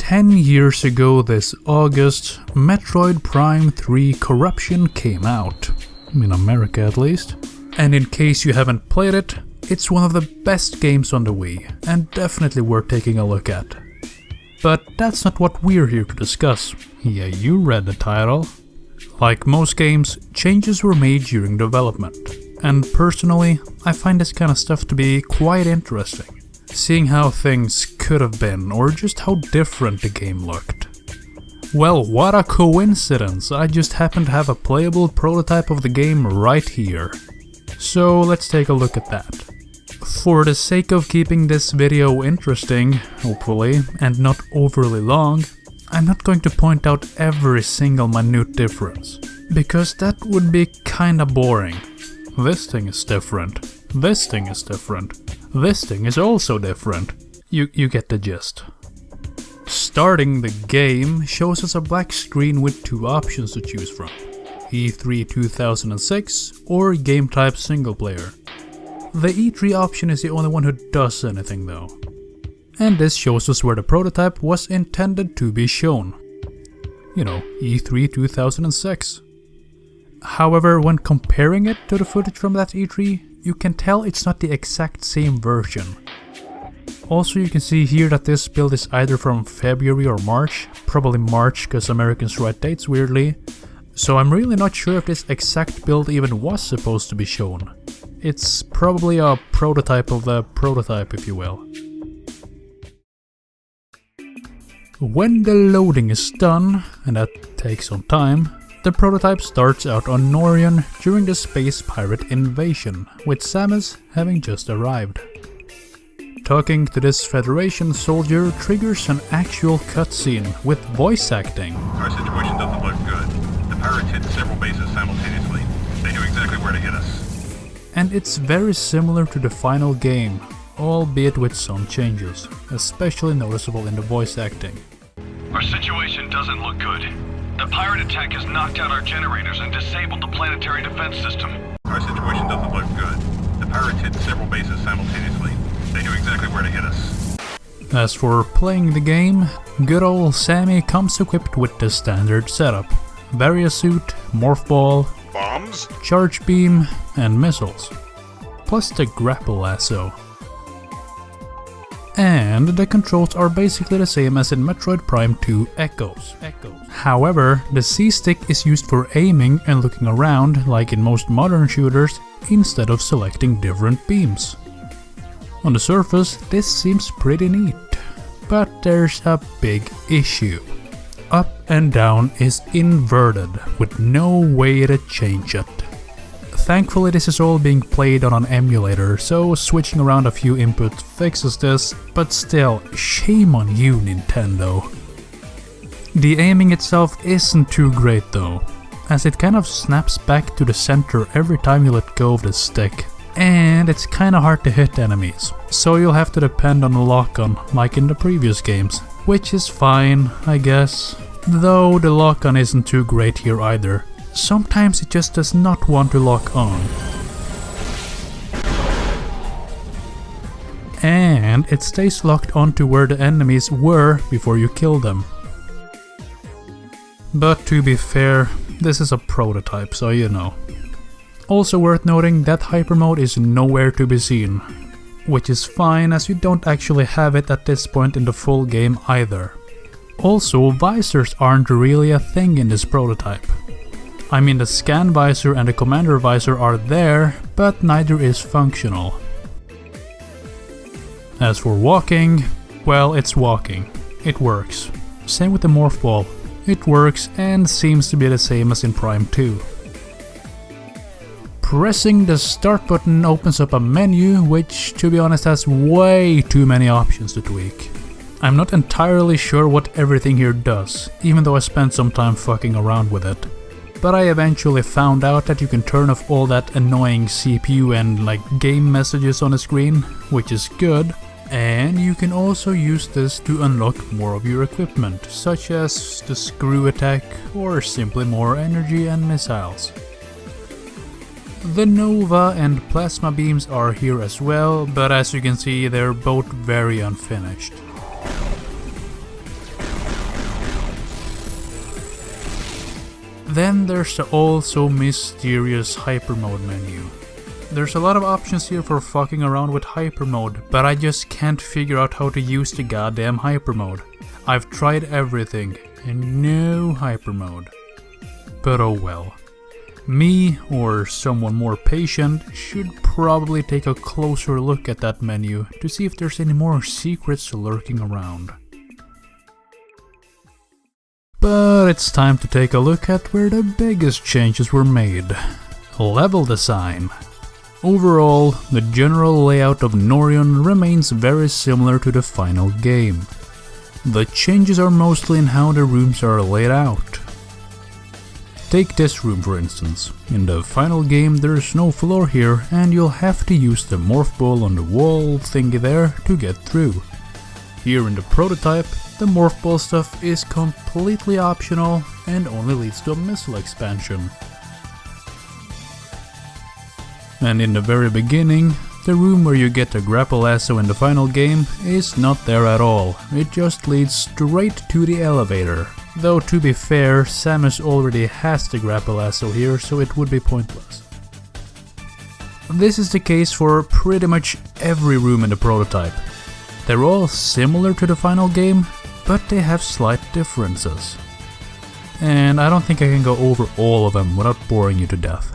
10 years ago this August, Metroid Prime 3 Corruption came out, in America at least. And in case you haven't played it, it's one of the best games on the Wii, and definitely worth taking a look at. But that's not what we're here to discuss. Yeah, you read the title. Like most games, changes were made during development. And personally, I find this kind of stuff to be quite interesting. Seeing how things could have been, or just how different the game looked. Well, what a coincidence, I just happen to have a playable prototype of the game right here. So let's take a look at that. For the sake of keeping this video interesting, hopefully, and not overly long, I'm not going to point out every single minute difference, because that would be kinda boring. This thing is different, this thing is different, this thing is also different. You get the gist. Starting the game shows us a black screen with two options to choose from. E3 2006 or game type single player. The E3 option is the only one who does anything though. And this shows us where the prototype was intended to be shown. You know, E3 2006. However, when comparing it to the footage from that E3, you can tell it's not the exact same version. Also, you can see here that this build is either from February or March, probably March because Americans write dates weirdly, so I'm really not sure if this exact build even was supposed to be shown. It's probably a prototype of the prototype, if you will. When the loading is done, and that takes some time, the prototype starts out on Norion during the space pirate invasion, with Samus having just arrived. Talking to this Federation soldier triggers an actual cutscene with voice acting. Our situation doesn't look good. The pirates hit several bases simultaneously. They knew exactly where to hit us. And it's very similar to the final game, albeit with some changes, especially noticeable in the voice acting. Our situation doesn't look good. The pirate attack has knocked out our generators and disabled the planetary defense system. Our situation doesn't look good. The pirates hit several bases simultaneously. They knew exactly where to hit us. As for playing the game, good old Sammy comes equipped with the standard setup. Varia suit, morph ball, Bombs? charge beam, and missiles. Plus the grapple lasso. And the controls are basically the same as in Metroid Prime 2 Echoes. However, the C-stick is used for aiming and looking around like in most modern shooters, instead of selecting different beams. On the surface, this seems pretty neat, but there's a big issue. Up and down is inverted, with no way to change it. Thankfully this is all being played on an emulator, so switching around a few inputs fixes this, but still, shame on you, Nintendo. The aiming itself isn't too great though, as it kind of snaps back to the center every time you let go of the stick. And it's kinda hard to hit enemies, so you'll have to depend on a lock-on like in the previous games, which is fine, I guess. Though the lock-on isn't too great here either. Sometimes it just does not want to lock on. And it stays locked onto where the enemies were before you kill them. But to be fair, this is a prototype, so you know. Also worth noting that hyper mode is nowhere to be seen, which is fine as you don't actually have it at this point in the full game either. Also, visors aren't really a thing in this prototype. I mean, the scan visor and the commander visor are there, but neither is functional. As for walking, well, it's walking. It works. Same with the morph ball. It works and seems to be the same as in Prime 2. Pressing the start button opens up a menu which, to be honest, has way too many options to tweak. I'm not entirely sure what everything here does, even though I spent some time fucking around with it. But I eventually found out that you can turn off all that annoying CPU and like game messages on the screen, which is good. And you can also use this to unlock more of your equipment, such as the screw attack or simply more energy and missiles. The Nova and Plasma beams are here as well, but as you can see they're both very unfinished. Then there's the also mysterious hyper mode menu. There's a lot of options here for fucking around with hyper mode, but I just can't figure out how to use the goddamn hyper mode. I've tried everything, and no hyper mode. But oh well. Me, or someone more patient, should probably take a closer look at that menu to see if there's any more secrets lurking around. But it's time to take a look at where the biggest changes were made. Level design. Overall, the general layout of Norion remains very similar to the final game. The changes are mostly in how the rooms are laid out. Take this room for instance. In the final game there's no floor here and you'll have to use the morph ball on the wall thingy there to get through. Here in the prototype, the morph ball stuff is completely optional and only leads to a missile expansion. And in the very beginning, the room where you get the grapple lasso in the final game is not there at all, it just leads straight to the elevator. Though to be fair, Samus already has the grapple lasso here, so it would be pointless. This is the case for pretty much every room in the prototype. They're all similar to the final game, but they have slight differences. And I don't think I can go over all of them without boring you to death.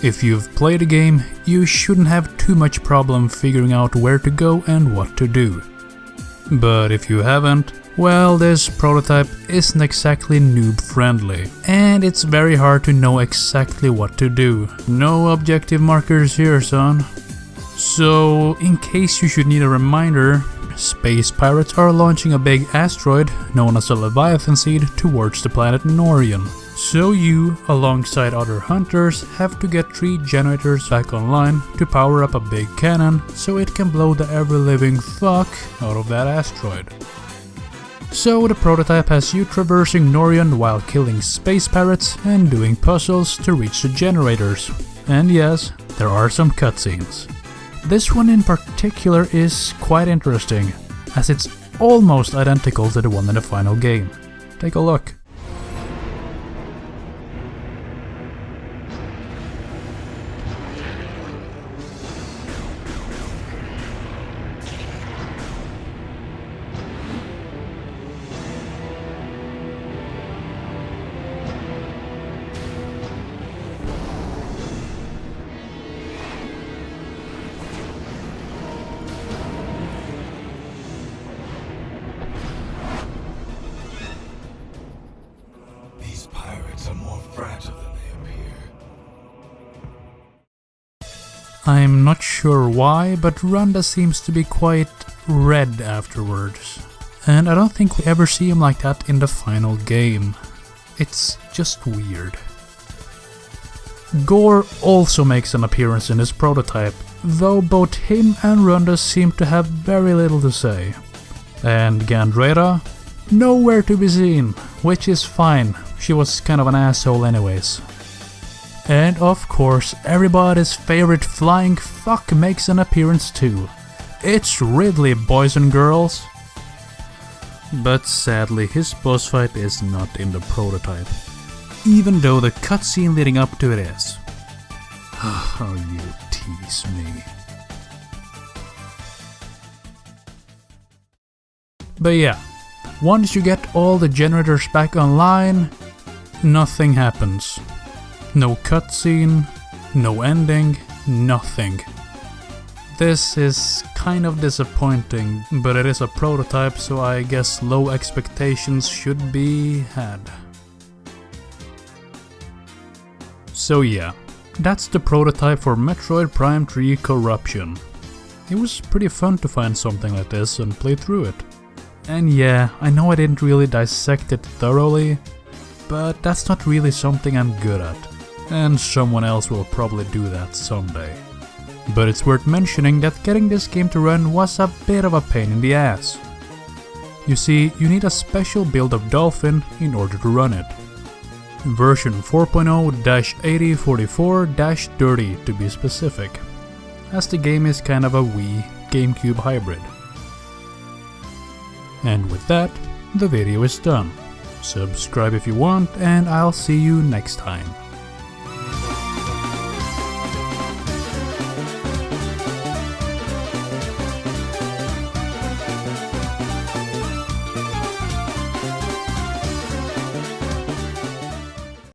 If you've played a game, you shouldn't have too much problem figuring out where to go and what to do. But if you haven't, well, this prototype isn't exactly noob friendly, and it's very hard to know exactly what to do. No objective markers here, son. So, in case you should need a reminder, space pirates are launching a big asteroid known as a Leviathan seed towards the planet Norion. So you, alongside other hunters, have to get 3 generators back online to power up a big cannon so it can blow the ever-living fuck out of that asteroid. So the prototype has you traversing Norion while killing space pirates and doing puzzles to reach the generators. And yes, there are some cutscenes. This one in particular is quite interesting, as it's almost identical to the one in the final game. Take a look. I'm not sure why, but Rhonda seems to be quite red afterwards. And I don't think we ever see him like that in the final game. It's just weird. Gore also makes an appearance in this prototype, though both him and Rhonda seem to have very little to say. And Gandrera? Nowhere to be seen, which is fine, she was kind of an asshole anyways. And of course, everybody's favorite flying fuck makes an appearance too. It's Ridley, boys and girls. But sadly, his boss fight is not in the prototype, even though the cutscene leading up to it is. How you tease me. But yeah, once you get all the generators back online, nothing happens. No cutscene, no ending, nothing. This is kind of disappointing, but it is a prototype, so I guess low expectations should be had. So yeah, that's the prototype for Metroid Prime 3 Corruption. It was pretty fun to find something like this and play through it. And yeah, I know I didn't really dissect it thoroughly, but that's not really something I'm good at. And someone else will probably do that someday. But it's worth mentioning that getting this game to run was a bit of a pain in the ass. You see, you need a special build of Dolphin in order to run it. Version 4.0-8044-30 to be specific. as the game is kind of a Wii GameCube hybrid. And with that, the video is done. Subscribe if you want, and I'll see you next time.